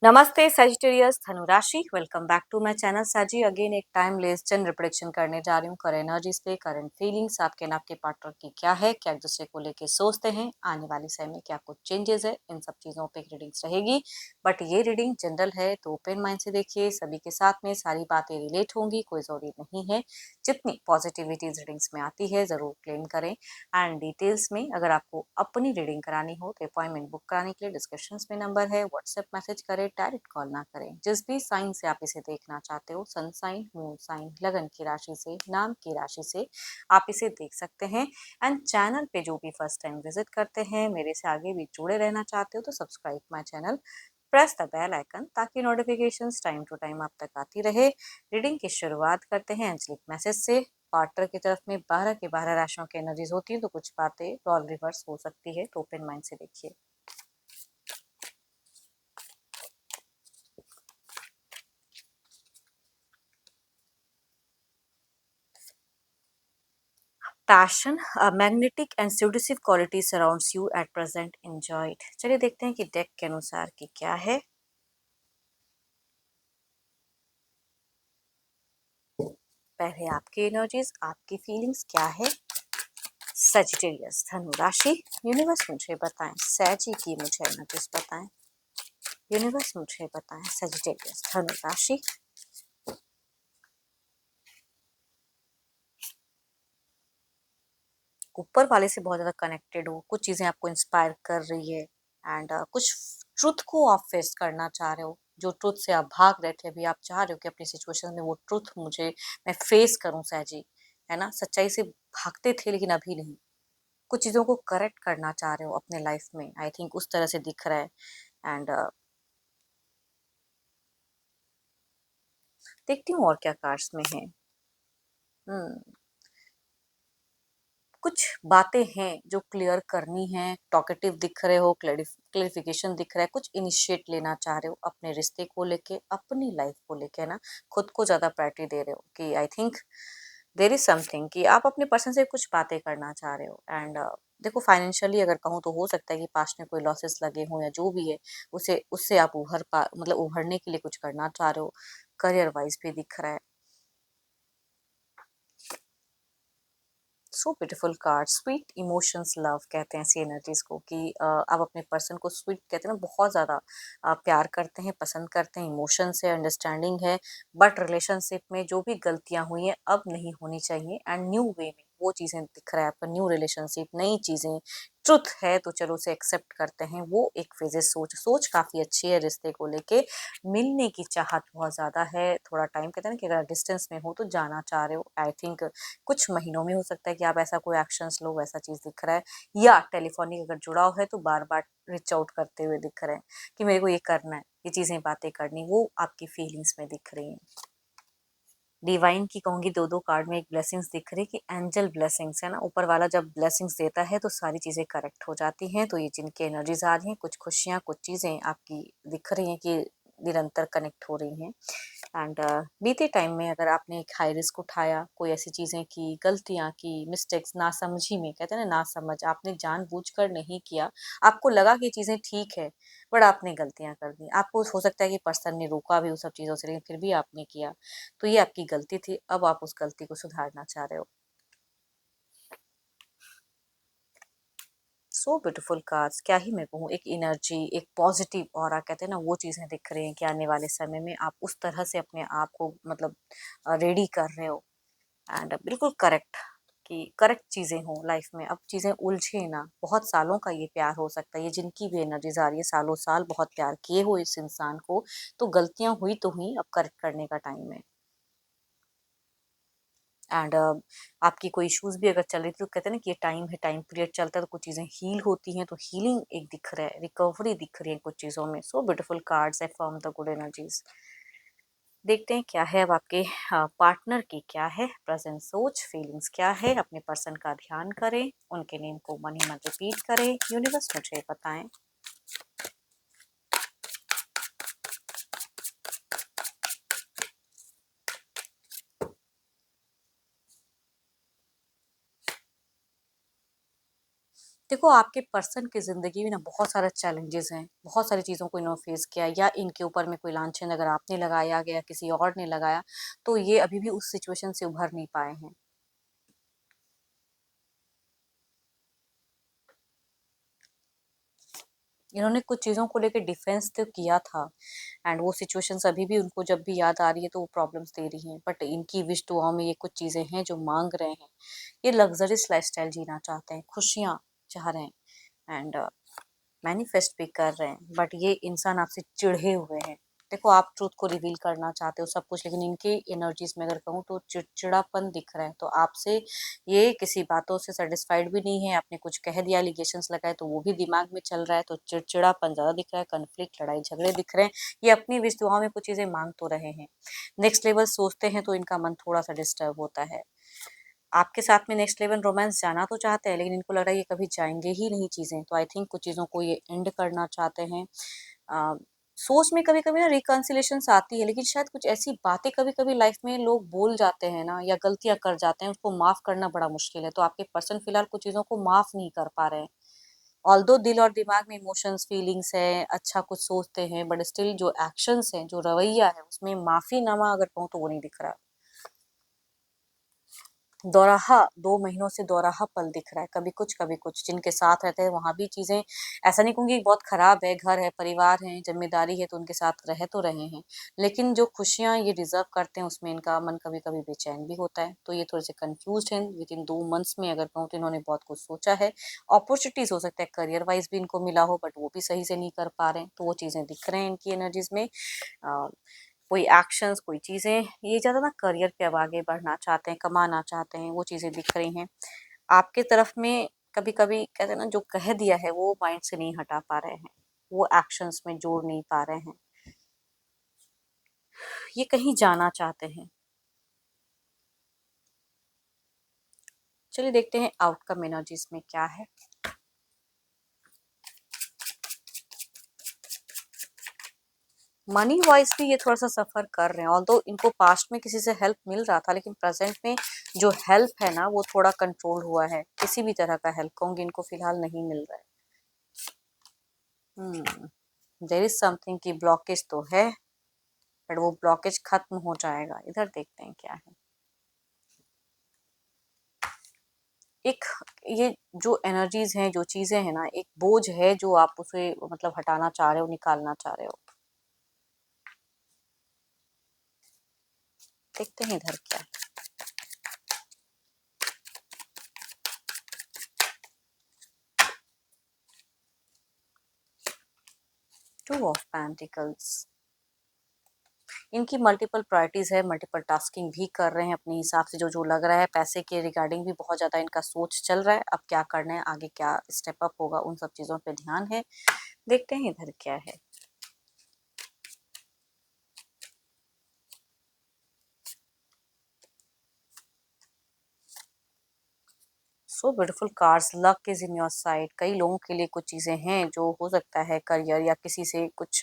नमस्ते सजिटेरियस धनु राशि, welcome back to my channel साजी। अगेन एक टाइमलेस जनरल प्रेडिक्शन करने जा रही हूँ। करंट एनर्जीज पे, करंट फीलिंग्स आपके ना आपके पार्टनर की क्या है, क्या एक दूसरे को लेके सोचते हैं, आने वाले समय में क्या कुछ चेंजेस है, इन सब चीजों पे रीडिंग्स रहेगी। बट ये रीडिंग जनरल है तो ओपन माइंड से देखिए। सभी के साथ में सारी बातें रिलेट होंगी, कोई जरूरी नहीं है। जितनी पॉजिटिविटी रीडिंग्स में आती है जरूर क्लेम करें। एंड डिटेल्स में अगर आपको अपनी रीडिंग करानी हो तो अपॉइंटमेंट बुक कराने के लिए डिस्क्रिप्शन में नंबर है, व्हाट्सएप मैसेज करें, डायरेक्ट कॉल ना करें। जिस भी साइन से आप इसे देखना चाहते हो, सन साइन, मून साइन, लगन की राशि से, नाम की राशि से आप इसे देख सकते हैं। एंड चैनल पे जो भी फर्स्ट टाइम विजिट करते हैं, मेरे से आगे भी जुड़े रहना चाहते हो तो subscribe my channel, press the bell icon ताकि नोटिफिकेशंस टाइम टू टाइम आप तक आती रहे। रीडिंग की शुरुआत करते हैं एंजलिक मैसेज से। पार्टनर की तरफ में 12 के 12 राशियों की एनर्जीज होती है तो कुछ बातें रॉल रिवर्स हो सकती है, तो ओपन माइंड से देखिए। Passion, magnetic and seductive quality surrounds you at present, enjoy it. चलिए देखते हैं कि डेक के अनुसार की क्या है। पहले आपकी एनर्जीज, आपकी फीलिंग्स क्या है। सजिटेरियस धनु राशि, यूनिवर्स मुझे बताएं। सैजी की मुझे एनर्जीज बताएं। यूनिवर्स मुझे बताएं। सजिटेरियस धनु राशि। ऊपर वाले से बहुत ज्यादा कनेक्टेड हो, कुछ चीजें आपको इंस्पायर कर रही है। एंड कुछ ट्रुथ को आप फेस करना चाह रहे हो। जो ट्रुथ से आप भाग रहे थे, अभी आप चाह रहे हो कि अपनी सिचुएशन में वो ट्रुथ मैं फेस करूं सैजी। है ना, सच्चाई से भागते थे लेकिन अभी नहीं। कुछ चीजों को करेक्ट करना चाह रहे हो अपने लाइफ में, आई थिंक उस तरह से दिख रहा है। एंड देखती हूँ और क्या कार्ड्स में है। हम्म कुछ बातें हैं जो क्लियर करनी है। टॉकेटिव दिख रहे हो, क्लेरिफिकेशन दिख रहा है, कुछ इनिशिएट लेना चाह रहे हो अपने रिश्ते को लेके, अपनी लाइफ को लेके ना। खुद को ज्यादा प्रायोरिटी दे रहे हो कि I think there is something कि आप अपने पर्सन से कुछ बातें करना चाह रहे हो। एंड देखो, फाइनेंशियली अगर कहूँ तो हो सकता है कि पास्ट में कोई लॉसेस लगे हों या जो भी है, उसे उससे आप मतलब उभरने के लिए कुछ करना चाह रहे हो। करियर वाइज भी दिख रहा है। So beautiful card, sweet emotions love कहते हैं ऐसी एनर्जीज को कि आप अपने पर्सन को स्वीट कहते हैं ना, बहुत ज़्यादा प्यार करते हैं, पसंद करते हैं, इमोशन से अंडरस्टैंडिंग है। बट रिलेशनशिप में जो भी गलतियां हुई हैं अब नहीं होनी चाहिए। एंड न्यू वे में वो चीज़ें दिख रहा है आपका, न्यू रिलेशनशिप, नई चीज़ें, ट्रुथ है तो चलो उसे एक्सेप्ट करते हैं। वो एक फेजेस, सोच सोच काफ़ी अच्छी है रिश्ते को लेके। मिलने की चाहत बहुत ज़्यादा है। थोड़ा टाइम कहते हैं ना कि अगर डिस्टेंस में हो तो जाना चाह रहे हो। आई थिंक कुछ महीनों में हो सकता है कि आप ऐसा कोई एक्शंस लो, वैसा चीज दिख रहा है। या टेलीफोनिक अगर जुड़ाव है तो बार बार रिच आउट करते हुए दिख रहे हैं कि मेरे को ये करना है, ये चीजें बातें करनी, वो आपकी फीलिंग्स में दिख रही हैं। डिवाइन की कहूंगी, दो दो कार्ड में एक ब्लेसिंग्स दिख रही है कि एंजल ब्लेसिंग्स है ना। ऊपर वाला जब ब्लेसिंग्स देता है तो सारी चीजें करेक्ट हो जाती हैं। तो ये जिनकी एनर्जीज आ रही हैं, कुछ खुशियां, कुछ चीजें आपकी दिख रही हैं कि निरंतर कनेक्ट हो रही हैं। एंड बीते टाइम में अगर आपने एक हाई रिस्क उठाया, कोई ऐसी चीजें की, गलतियां की, मिस्टेक्स, नासमझी में कहते हैं ना, नासमझ, आपने जानबूझकर नहीं किया। आपको लगा कि चीजें ठीक है, बट आपने गलतियां कर दी। आपको हो सकता है कि पर्सन ने रोका भी उस सब चीजों से, लेकिन फिर भी आपने किया। तो ये आपकी गलती थी, अब आप उस गलती को सुधारना चाह रहे हो। सो ब्यूटीफुल कार्ड्स, क्या ही मैं कहूँ, एक एनर्जी, एक पॉजिटिव ऑरा कहते हैं ना, वो चीजें दिख रही हैं कि आने वाले समय में आप उस तरह से अपने आप को मतलब रेडी कर रहे हो। एंड बिल्कुल करेक्ट कि करेक्ट चीजें हों लाइफ में, अब चीजें उलझे ना। बहुत सालों का ये प्यार हो सकता है, ये जिनकी भी एनर्जीज आ रही है, सालों साल बहुत प्यार किए हो इस इंसान को, तो गलतियां हुई तो हुई, अब करेक्ट करने का टाइम है। एंड आपकी कोई इश्यूज भी अगर चल रही थी तो कहते हैं ना कि ये टाइम है, टाइम पीरियड चलता है तो कुछ चीजें हील होती हैं। तो हीलिंग एक दिख रहा है, रिकवरी दिख रही है कुछ चीजों में। सो ब्यूटीफुल कार्ड्स है फ्रॉम द गुड एनर्जीज। देखते हैं क्या है अब आपके पार्टनर की क्या है प्रेजेंट सोच, फीलिंग्स क्या है। अपने पर्सन का ध्यान करें, उनके नेम को मन ही मन रिपीट करें। यूनिवर्स मुझे बताएं। देखो आपके पर्सन की ज़िंदगी में ना बहुत सारे चैलेंजेस हैं, बहुत सारी चीज़ों को इन्होंने फेस किया या इनके ऊपर में कोई लांछन अगर आपने लगाया या किसी और ने लगाया, तो ये अभी भी उस सिचुएशन से उभर नहीं पाए हैं। इन्होंने कुछ चीज़ों को लेके डिफेंस तो किया था एंड वो सिचुएशंस अभी भी उनको जब भी याद आ रही है तो वो प्रॉब्लम्स दे रही हैं। बट इनकी विश दुआओं में ये कुछ चीज़ें हैं जो माँग रहे हैं। ये लग्ज़रियस लाइफ़स्टाइल जीना चाहते हैं, खुशियाँ चाह रहे हैं एंड मैनिफेस्ट भी कर रहे हैं, बट ये इंसान आपसे चिढ़े हुए हैं। देखो आप ट्रुथ को रिवील करना चाहते हो सब कुछ, लेकिन इनकी एनर्जीज में अगर कहूँ तो चिड़चिड़ापन दिख रहा है, तो आपसे ये किसी बातों से सेटिस्फाइड भी नहीं है। आपने कुछ कह दिया, एलिगेशंस लगाए, तो वो भी दिमाग में चल रहा है, तो चिड़चिड़ापन ज्यादा दिख रहा है, कन्फ्लिक्ट लड़ाई झगड़े दिख रहे हैं। ये अपनी विश दुआओं में कुछ चीजें मांग तो रहे हैं, नेक्स्ट लेवल सोचते हैं तो इनका मन थोड़ा सा डिस्टर्ब होता है। आपके साथ में नेक्स्ट लेवल रोमांस जाना तो चाहते हैं, लेकिन इनको लग रहा है ये कभी जाएँगे ही नहीं चीज़ें। तो आई थिंक कुछ चीज़ों को ये एंड करना चाहते हैं। अ, सोच में कभी-कभी ना रिकन्सिलिएशंस आती है, लेकिन शायद कुछ ऐसी बातें कभी-कभी लाइफ में लोग बोल जाते हैं ना या गलतियाँ कर जाते हैं, उसको माफ़ करना बड़ा मुश्किल है। तो आपके पर्सन फिलहाल कुछ चीज़ों को माफ़ नहीं कर पा रहे हैं। ऑल्दो दिल और दिमाग में इमोशंस, फीलिंग्स है, अच्छा कुछ सोचते हैं, बट स्टिल जो एक्शंस हैं, जो रवैया है, उसमें माफ़ीनामा अगर कहूँ तो वो नहीं दिख रहा। दोराहा 2 महीनों से दोराहा पल दिख रहा है, कभी कुछ, जिनके साथ रहते हैं वहाँ भी चीज़ें ऐसा नहीं कहूँगी बहुत खराब है, घर है, परिवार है, ज़िम्मेदारी है तो उनके साथ रह तो रहे हैं। लेकिन जो खुशियाँ ये डिज़र्व करते हैं उसमें इनका मन कभी-कभी बेचैन भी होता है। तो ये थोड़े से कन्फ्यूज़्ड हैं, विथिन 2 मंथ्स में अगर कहूँ तो इन्होंने बहुत कुछ सोचा है। अपॉर्च्युनिटीज़ हो सकता है करियर वाइज़ भी इनको मिला हो, बट वो भी सही से नहीं कर पा रहे हैं, तो वो चीज़ें दिख रहे हैं इनकी एनर्जीज़ में। अ, कोई एक्शंस, कोई चीज़ें, ये ज़्यादा ना करियर पे अब आगे बढ़ना चाहते हैं, कमाना चाहते हैं, वो चीज़ें दिख रही हैं। आपके तरफ में कभी-कभी कहते हैं ना जो कह दिया है वो माइंड से नहीं हटा पा रहे हैं, वो एक्शंस में जोड़ नहीं पा रहे हैं। ये कहीं जाना चाहते हैं। चलिए देखते हैं आउटकम एनर्जीज़ में क्या है। मनी वाइज़ भी ये थोड़ा-सा सफ़र कर रहे हैं, ऑल्दो इनको पास्ट में किसी से हेल्प मिल रहा था, लेकिन प्रेज़ेंट में जो हेल्प है ना वो थोड़ा कंट्रोल हुआ है। किसी भी तरह का हेल्प कहूँगी इनको फिलहाल नहीं मिल रहा है। देयर इज समथिंग की ब्लॉकेज तो है, बट वो ब्लॉकेज खत्म हो जाएगा। इधर देखते हैं क्या है। एक ये जो एनर्जीज हैं, जो चीजें हैं ना, एक बोझ है जो आप उसे मतलब हटाना चाह रहे हो, निकालना चाह रहे हो। देखते हैं इधर क्या है। टू ऑफ पेंटिकल्स, इनकी मल्टीपल प्रायोरिटीज है, मल्टीपल टास्किंग भी कर रहे हैं अपने हिसाब से। जो जो लग रहा है पैसे के रिगार्डिंग भी बहुत ज्यादा इनका सोच चल रहा है, अब क्या करना है, आगे क्या स्टेप अप होगा, उन सब चीजों पे ध्यान है। देखते हैं इधर क्या है। So beautiful cards, luck is in your side. कई लोगों के लिए कुछ चीजें हैं जो हो सकता है करियर या किसी से कुछ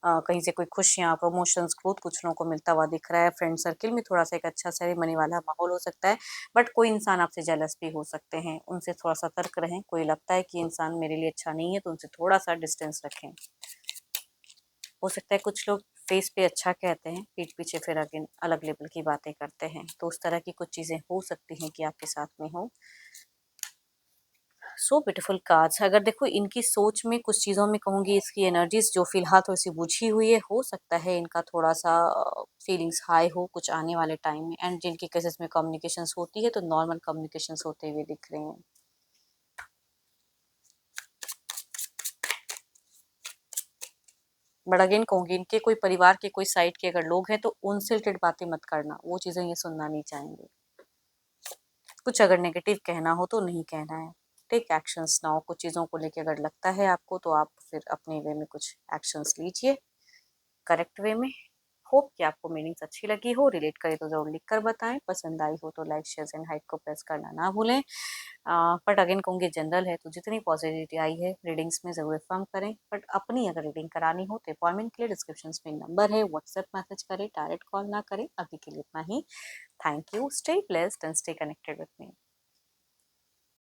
कहीं से कोई खुशियाँ, प्रमोशंस, ग्रोथ कुछ लोगों को मिलता हुआ दिख रहा है। फ्रेंड सर्किल में थोड़ा सा एक अच्छा सेरेमनी वाला माहौल हो सकता है, बट कोई इंसान आपसे जेलस भी हो सकते हैं, उनसे थोड़ा सतर्क रहें। कोई लगता है कि इंसान मेरे लिए अच्छा नहीं है तो उनसे थोड़ा सा डिस्टेंस रखें। हो सकता है कुछ लोग फेस पे अच्छा कहते हैं, पीठ पीछे फिर अगेन अलग लेवल की बातें करते हैं, तो उस तरह की कुछ चीजें हो सकती हैं कि आपके साथ में हो। सो ब्यूटीफुल कार्ड्स, अगर देखो इनकी सोच में कुछ चीज़ों में कहूँगी इसकी एनर्जीज जो फिलहाल थोड़ी सी बुझी हुई है, हो सकता है इनका थोड़ा सा फीलिंग्स हाई हो कुछ आने वाले टाइम में। एंड जिनके केसेस में कम्युनिकेशंस होती है तो नॉर्मल कम्युनिकेशंस होते हुए दिख रहे हैं। बट अगेन कहूँगी इनके कोई परिवार के कोई साइड के अगर लोग हैं तो उनसे रिलेटेड बातें मत करना, वो चीज़ें ये सुनना नहीं चाहेंगे। कुछ अगर नेगेटिव कहना हो तो नहीं कहना है। टेक एक्शंस नाउ, कुछ चीज़ों को लेके अगर लगता है आपको तो आप फिर अपने वे में कुछ एक्शंस लीजिए, करेक्ट वे में। होप कि आपको मीनिंग्स अच्छी लगी हो, रिलेट करे तो ज़रूर लिख कर बताएं, पसंद आई हो तो लाइक शेयर एंड हाइप को प्रेस करना ना भूलें। बट अगेन कहूँगी जनरल है तो जितनी पॉजिटिविटी आई है रीडिंग्स में ज़रूर इन्फॉर्म करें, बट अपनी अगर रीडिंग करानी हो तो अपॉइंटमेंट के लिए डिस्क्रिप्शन में नंबर है, व्हाट्सएप मैसेज करें, डायरेक्ट कॉल ना करें। अभी के लिए इतना ही। Thank you, stay blessed and stay connected with me.